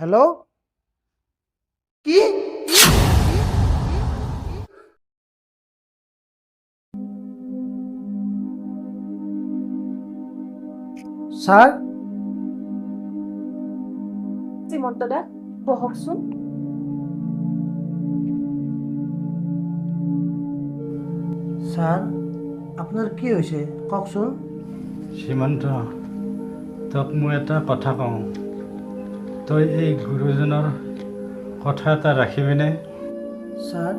Hello' কি sir Srimanta দা বহকচোন। Sir আপনাৰ কি হয়েছে কওকচোন। শ্ৰীমন্ত তোক মই এটা কথা কওঁ, তই এই গুৰুজনৰ কথা এটা ৰাখিবিনে? স্যাৰ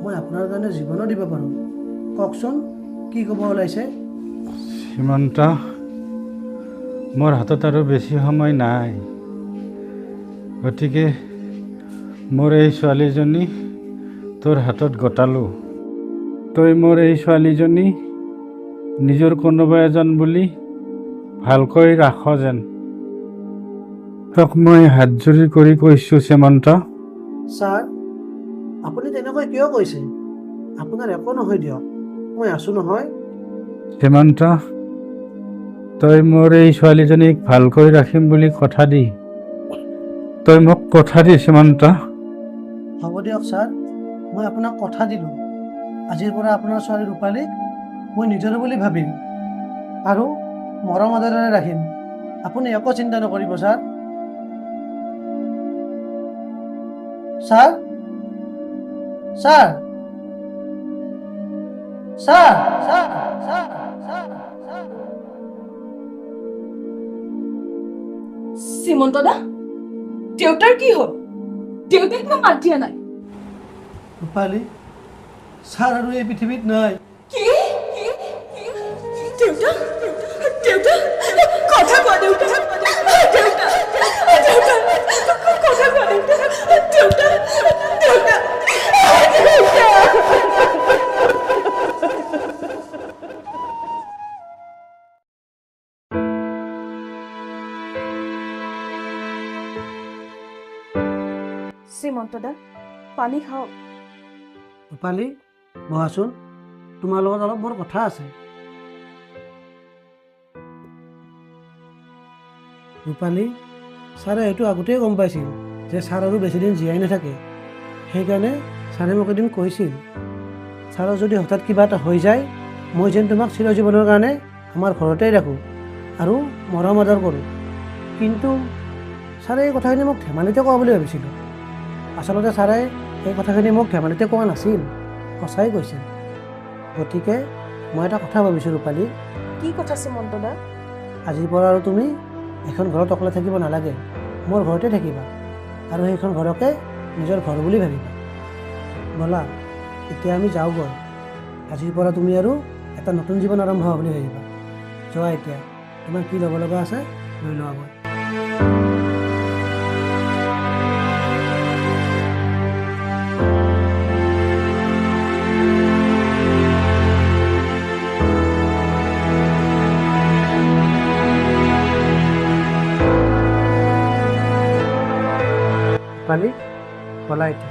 মই আপনাৰ কাৰণে জীৱনো দিব পাৰোঁ, কওকচোন কি ক'ব ওলাইছে। শ্ৰীমন্ত মোৰ হাতত আৰু বেছি সময় নাই, গতিকে মোৰ এই ছোৱালীজনী তোৰ হাতত গতালোঁ। তই মোৰ এই ছোৱালীজনী নিজৰ কোনোবা এজন বুলি ভালকৈ ৰাখ যেন। তোক মই হাতজোৰি কৰি কৈছোঁ শ্ৰীমন্ত। স্যাৰ আপুনি তেনেকৈ কিয় কৈছে? আপোনাৰ একো নহয় দিয়ক, মই আছোঁ নহয়। শ্ৰীমন্ত তই মোৰ এই ছোৱালীজনীক ভালকৈ ৰাখিম বুলি কথা দি, তই মোক কথা দি শ্ৰীমন্ত। হ'ব দিয়ক ছাৰ, মই আপোনাক কথা দিলোঁ। আজিৰ পৰা আপোনাৰ ছোৱালী ৰূপালীক মই নিজৰ বুলি ভাবিম আৰু মৰম আদৰেৰে ৰাখিম। আপুনি একো চিন্তা নকৰিব sir. Sir sir sir sir sir sir Srimanta দা দেউতাৰ কি হ'ল? দেউতাক মই মাত দিয়া নাই। ৰূপালী ছাৰ আৰু এই পৃথিৱীত নাই। কি দেউতা দেউতা কথা কোৱা দেউতা দেউতা দেউতা কথা কোৱা দেউতা দেউতা দেউতা শ্ৰীমন্ত দা পানী খাওক। ৰূপালী বহাচোন, তোমাৰ লগত অলপ মোৰ কথা আছে। ৰূপালী ছাৰে এইটো আগতেই গম পাইছিল যে ছাৰ আৰু বেছিদিন জীয়াই নাথাকে। সেইকাৰণে ছাৰে মোক এদিন কৈছিল, ছাৰৰ যদি হঠাৎ কিবা এটা হৈ যায়, মই যেন তোমাক চিৰজীৱনৰ কাৰণে আমাৰ ঘৰতেই ৰাখোঁ আৰু মৰম আদৰ কৰোঁ। কিন্তু ছাৰে এই কথাখিনি মোক ধেমালিতে কোৱা বুলি ভাবিছিলোঁ। আচলতে ছাৰে এই কথাখিনি মোক ধেমালিতে কোৱা নাছিল, সঁচাই কৈছিল। গতিকে মই এটা কথা ভাবিছোঁ ৰূপালী, কি কথা শ্ৰীমন্ত দা? আজিৰ পৰা আৰু তুমি এখন ঘৰত অকলে থাকিব নালাগে, মোৰ ঘৰতে থাকিবা আৰু সেইখন ঘৰকে নিজৰ ঘৰ বুলি ভাবিবা। ব'লা এতিয়া আমি যাওঁগৈ। আজিৰ পৰা তুমি আৰু এটা নতুন জীৱন আৰম্ভ হোৱা বুলি ভাবিবা। যোৱা এতিয়া, তোমাৰ কি ল'ব লগা আছে লৈ লোৱাগৈ। ৰূপালী ব'লা এতিয়া।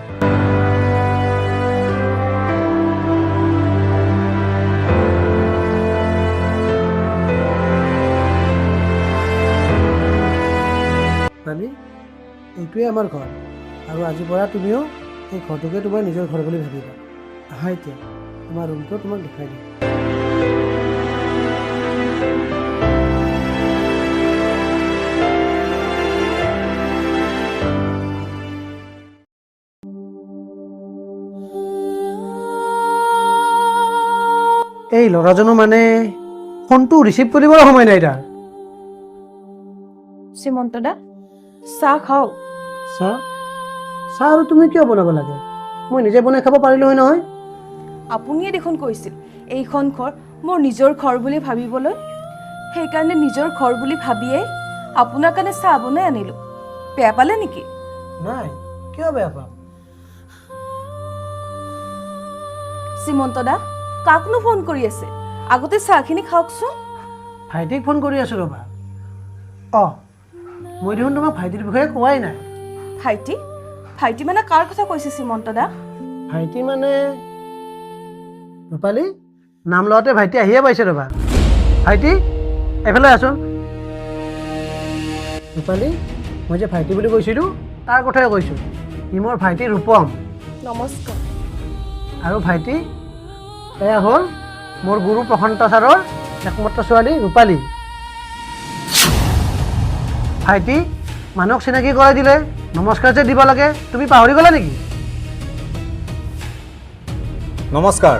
ৰূপালী এইটোৱে আমাৰ ঘৰ আৰু আজিৰ পৰা তুমিও এই ঘৰটোকে তোমাৰ নিজৰ ঘৰ বুলি ভাবিবা। আহা এতিয়া, তোমাৰ ৰুমটো তোমাক দেখাই দিম। এই ল'ৰাজনো মানে ফোনটো ৰিচিভ কৰিবলৈ সময় নাই তাৰ। শ্ৰীমন্ত দা চাহ খাওক। চাহ চাহ আৰু তুমি কিয় বনাব লাগে? মই নিজে বনাই খাব পাৰিলোঁ হয় নহয়। আপুনিয়ে দেখোন কৈছিল এইখন ঘৰ মোৰ নিজৰ ঘৰ বুলি ভাবিবলৈ। সেইকাৰণে নিজৰ ঘৰ বুলি ভাবিয়েই আপোনাৰ কাৰণে চাহ বনাই আনিলোঁ। বেয়া পালে নেকি? নাই, কিয় বেয়া পাম? শ্ৰীমন্ত দা কাকনো ফোন কৰি আছে? আগতে চাহখিনি খাওকচোন। ভাইটিক ফোন কৰি আছোঁ ৰ'বা। অঁ, মই দেখোন তোমাক ভাইটিৰ বিষয়ে কোৱাই নাই। ভাইটি ভাইটি মানে কাৰ কথা কৈছে শ্ৰীমন্ত দা? ভাইটি মানে ৰূপালী নাম লওঁতে ভাইটি আহিয়ে পাইছে ৰ'বা। ভাইটি এফালে আছোন। ৰূপালী মই যে ভাইটি বুলি কৈছিলোঁ তাৰ কথাই কৈছোঁ। ই মোৰ ভাইটি ৰূপম। নমস্কাৰ। আৰু ভাইটি এয়া হ'ল মোৰ গুৰু প্ৰশান্ত ছাৰৰ একমাত্ৰ ছোৱালী ৰূপালী। ভাইটি মানুহক চিনাকি কৰাই দিলে নমস্কাৰ যে দিব লাগে, তুমি পাহৰি গ'লা নেকি? নমস্কাৰ।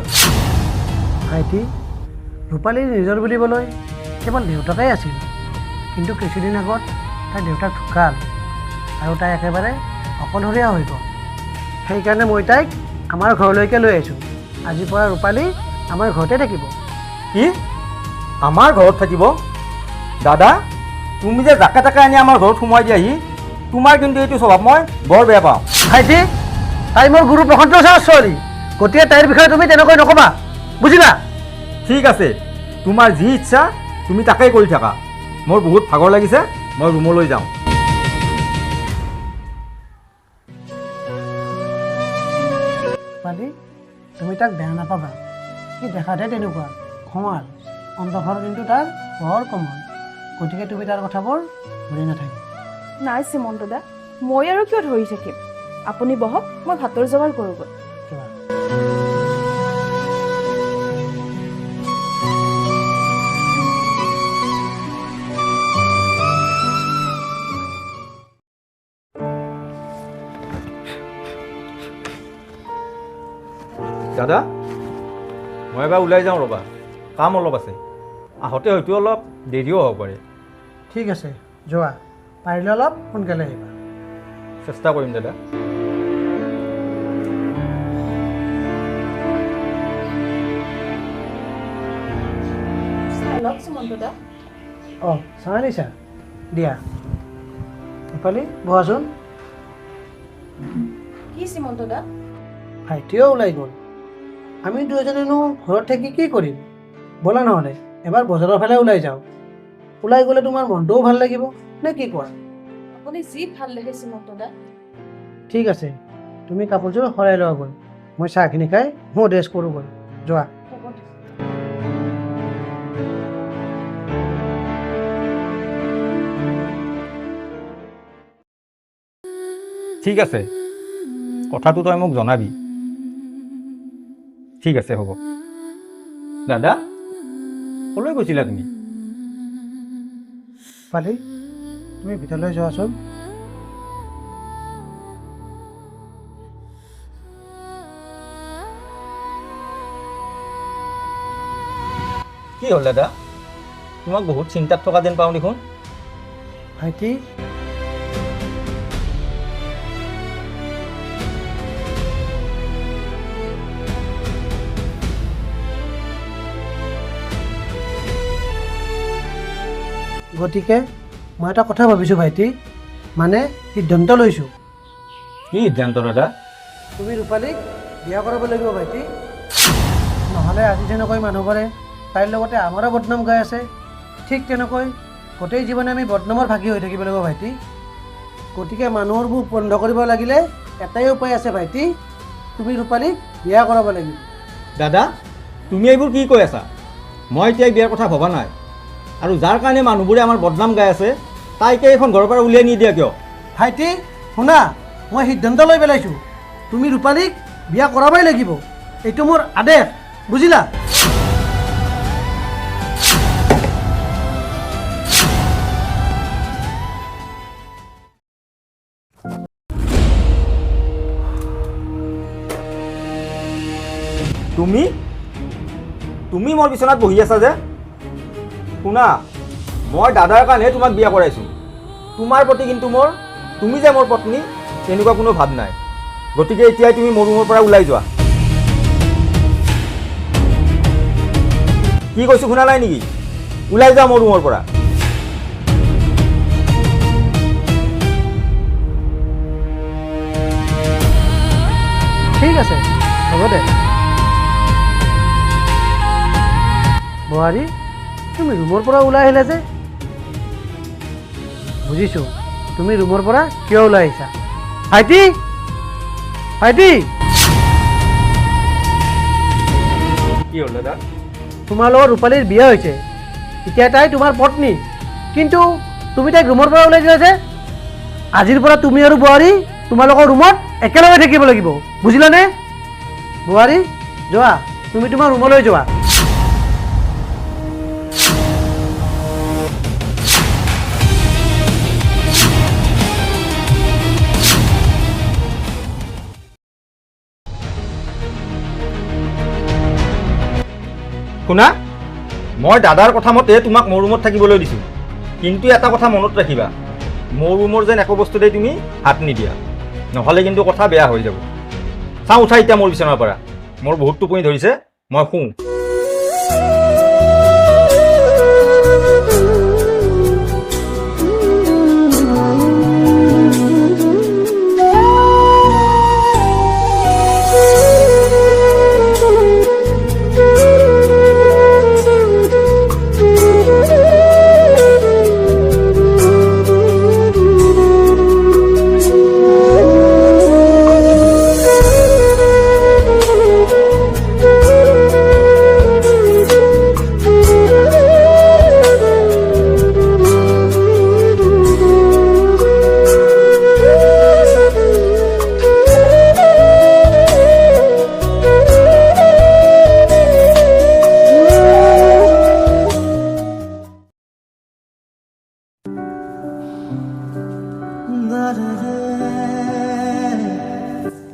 ভাইটি ৰূপালী নিজৰ বুলিবলৈ কেৱল দেউতাকেই আছিল, কিন্তু কিছুদিন আগত তাইৰ দেউতাক ঢুকাল আৰু তাই একেবাৰে অকলশৰীয়া হৈ গ'ল। সেইকাৰণে মই তাইক আমাৰ ঘৰলৈকে লৈ আহিছোঁ। আজিৰ পৰা ৰূপালী আমাৰ ঘৰতে থাকিব। কি আমাৰ ঘৰত থাকিব? দাদা, তুমি যে জাকে তাকে আনি আমাৰ ঘৰত সোমাই দিয়াহি, তোমাৰ কিন্তু এইটো স্বভাৱ মই বৰ বেয়া পাওঁ। ভাইটি তাই মোৰ গুৰু প্ৰশান্ত ছাৰৰ ছোৱালী, গতিকে তাইৰ বিষয়ে তুমি তেনেকৈ নক'বা, বুজিলা? ঠিক আছে, তোমাৰ যি ইচ্ছা তুমি তাকেই কৰি থাকা। মোৰ বহুত ভাগৰ লাগিছে, মই ৰুমলৈ যাওঁ। ৰূপালী তুমি তাক বেয়া নাপাবা, সি দেখাতহে তেনেকুৱা খঙাল, অন্তৰৰ কিন্তু তাৰ বৰ কোমল। গতিকে তুমি তাৰ কথাবোৰ ধৰি নাথাকিবা। নাই শ্ৰীমন্ত দা, মই আৰু কিয় ধৰি থাকিম? আপুনি বহক, মই ভাতৰ যোগাৰ কৰোঁগৈ। যোৱা। দাদা, মই এবাৰ ওলাই যাওঁ ৰ'বা, কাম অলপ আছে। আহোঁতে হয়তো অলপ দেৰিও হ'ব পাৰে। ঠিক আছে যোৱা, পাৰিলে অলপ সোনকালে আহিবা। চেষ্টা কৰিম দাদা। লওক শ্ৰীমন্ত দা। অঁ চাহ আনিছা? দিয়া। ৰূপালী বহাচোন। কি শ্ৰীমন্ত দা? ভাইটিও ওলাই গ'ল, আমি দুয়োজনেনো ঘৰত থাকি কি কৰিম? ব'লা নহ'লে এবাৰ বজাৰৰ ফালে ওলাই যাওঁ। ওলাই গ'লে তোমাৰ মনটোও ভাল লাগিব, নে কি কোৱা? আপুনি যি ভাল দেখে শ্ৰীমন্ত দা। ঠিক আছে, তুমি কাপোৰযোৰ সৰাই লোৱা গ'ল, মই চাহখিনি খাই মই ড্ৰেছ কৰোঁ গ'ল। যোৱা। হ'ব দিয়ক। ঠিক আছে, কথাটো তই মোক জনাবি। ঠিক আছে, হ'ব। দাদা, ক'লৈ গৈছিলা তুমি? পালি তুমি ভিতৰলৈ যোৱাচোন। কি হ'ল দাদা? তোমাক বহুত চিন্তাত থকা যেন পাওঁ দেখোন। ভাইটি গতিকে মই এটা কথা ভাবিছোঁ ভাইটি, মানে সিদ্ধান্ত লৈছোঁ। কি সিদ্ধান্ত দাদা? তুমি ৰূপালীক বিয়া কৰাব লাগিব ভাইটি, নহ'লে আজি যেনেকৈ মানুহবোৰে তাইৰ লগতে আমাৰো বদনাম গাই আছে, ঠিক তেনেকৈ গোটেই জীৱনে আমি বদনামৰ ভাগি হৈ থাকিব লাগিব ভাইটি। গতিকে মানুহৰ মুখ বন্ধ কৰিব লাগিলে এটাই উপায় আছে ভাইটি, তুমি ৰূপালীক বিয়া কৰাব লাগিব। দাদা, তুমি এইবোৰ কি কৈ আছা? মই এতিয়া বিয়াৰ কথা ভবা নাই, আৰু যাৰ কাৰণে মানুহবোৰে আমাৰ বদনাম গাই আছে তাইকে এইখন ঘৰৰ পৰা উলিয়াই নিদিয়া কিয়? ভাইটি শুনা, মই সিদ্ধান্ত লৈ পেলাইছোঁ, তুমি ৰূপালীক বিয়া কৰাবই লাগিব, এইটো মোৰ আদেশ, বুজিলা? তুমি তুমি মোৰ বিচনাত বহি আছা যে? শুনা, মই দাদাৰ কাৰণেহে তোমাক বিয়া কৰাইছোঁ। তোমাৰ প্ৰতি কিন্তু তুমি যে মোৰ পত্নী তেনেকুৱা কোনো ভাৱ নাই। গতিকে এতিয়াই তুমি মোৰ ৰুমৰ পৰা ওলাই যোৱা। কি কৈছোঁ শুনা নাই নেকি? ওলাই যোৱা মোৰ ৰুমৰ পৰা। ঠিক আছে, হ'ব দে। বোৱাৰী তুমি ৰুমৰ পৰা ওলাই আহিলা যে? বুজিছোঁ তুমি ৰুমৰ পৰা কিয় ওলাই আহিছা। ভাইটি ভাইটি কি হ'ল দাদা? তোমাৰ লগত ৰূপালীৰ বিয়া হৈছে, এতিয়া তাই তোমাৰ পত্নী, কিন্তু তুমি তাইক ৰুমৰ পৰা ওলাই দিলা যে? আজিৰ পৰা তুমি আৰু বোৱাৰী তোমালোকৰ ৰুমত একেলগে থাকিব লাগিব, বুজিলানে? বোৱাৰী যোৱা, তুমি তোমাৰ ৰুমলৈ যোৱা। শুনা, মই দাদাৰ কথা মতে তোমাক মোৰ ৰুমত থাকিবলৈ দিছোঁ, কিন্তু এটা কথা মনত ৰাখিবা, মোৰ ৰুমৰ যেন একো বস্তুতেই তুমি হাত নিদিয়া, নহ'লে কিন্তু কথা বেয়া হৈ যাব। চাওঁ উঠা এতিয়া মোৰ বিচনাৰ পৰা, মোৰ বহুত টোপনি ধৰিছে, মই শুওঁ।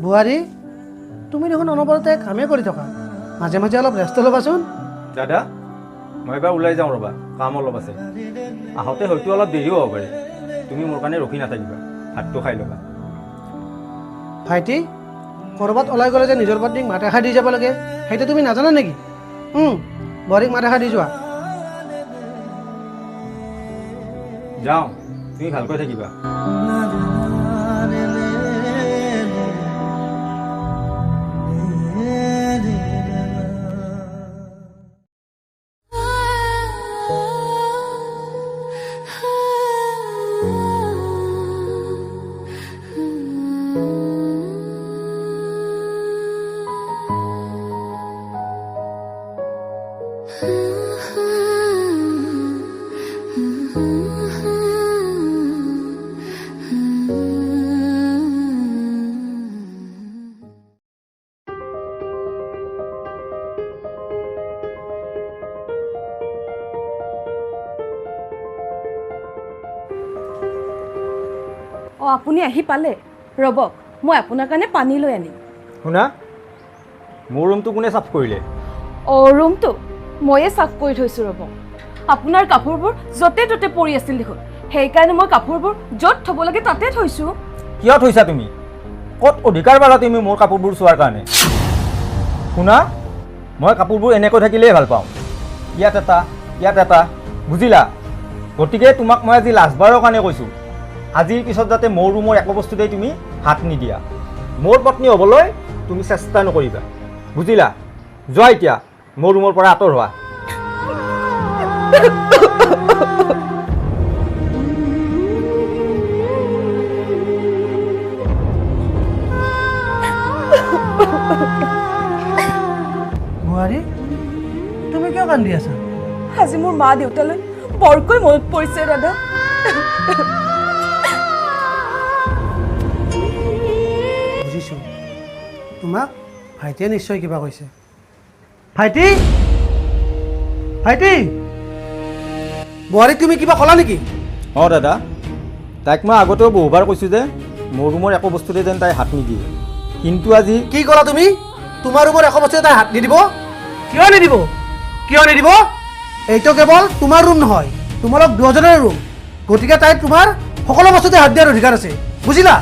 বোৱাৰী, তুমি দেখোন অনবৰতে কামেই কৰি থকা, মাজে মাজে অলপ ৰেষ্ট ল'বাচোন। দাদা, মই এবাৰ ওলাই যাওঁ ৰ'বা, কাম অলপ আছে। আহোঁতে হয়তো অলপ দেৰিও হ'ব পাৰে, তুমি মোৰ কাৰণে ৰখি নাথাকিবা, ভাতটো খাই ল'বা। ভাইটি, ক'ৰবাত ওলাই গ'লে যে নিজৰ পত্নীক মাত এষাৰ দি যাব লাগে, সেইটো তুমি নাজানা নেকি? বোৱাৰীক মাত এষাৰ দি যোৱা। যাওঁ, তুমি ভালকৈ থাকিবা। অঁ, আপুনি আহি পালে? ৰ'বক, মই আপোনাৰ কাৰণে পানী লৈ আনিম। শুনা, মোৰ ৰুমটো কোনে চাফ কৰিলে? অঁ, ৰুমটো ময়ে চাফ কৰি থৈছোঁ। ৰ'ব, আপোনাৰ কাপোৰবোৰ য'তে ত'তে পৰি আছিল দেখোন, সেইকাৰণে মই কাপোৰবোৰ য'ত থ'ব লাগে তাতে থৈছোঁ। কিয় থৈছা তুমি? ক'ত অধিকাৰ পালা তুমি মোৰ কাপোৰবোৰ চোৱাৰ কাৰণে? শুনা, মই কাপোৰবোৰ এনেকৈ থাকিলেই ভাল পাওঁ, ইয়াত এটা ইয়াত এটা, বুজিলা? গতিকে তোমাক মই আজি লাষ্টবাৰৰ কাৰণে কৈছোঁ, আজিৰ পিছত যাতে মোৰ ৰুমৰ একো বস্তুতেই তুমি হাত নিদিয়া, মোৰ পত্নী হ'বলৈ তুমি চেষ্টা নকৰিবা, বুজিলা? যোৱা এতিয়া, মোৰ ৰুমৰ পৰা আঁতৰ হোৱা। বোৱাৰী, তুমি কিয় কান্দি আছা? আজি মোৰ মা দেউতালৈ বৰকৈ মনত পৰিছে দাদা। বুজিছোঁ, তোমাক ভাইটিয়ে নিশ্চয় কিবা কৈছে। ভাইটি, ভাইটি, বোৱাৰীক তুমি কিবা ক'লা নেকি? অঁ দাদা, তাইক মই আগতেও বহুবাৰ কৈছোঁ যে মোৰ ৰুমৰ একো বস্তুতে যেন তাই হাত নিদিয়ে, কিন্তু আজি কি ক'লা তুমি? তোমাৰ ৰুমৰ একো বস্তুতে তাই হাত নিদিব? কিয় নিদিব? কিয় নিদিব? এইটো কেৱল তোমাৰ ৰুম নহয়, তোমালোক দুজনৰে ৰুম, গতিকে তাই তোমাৰ সকলো বস্তুতে হাত দিয়াৰ অধিকাৰ আছে, বুজিলা?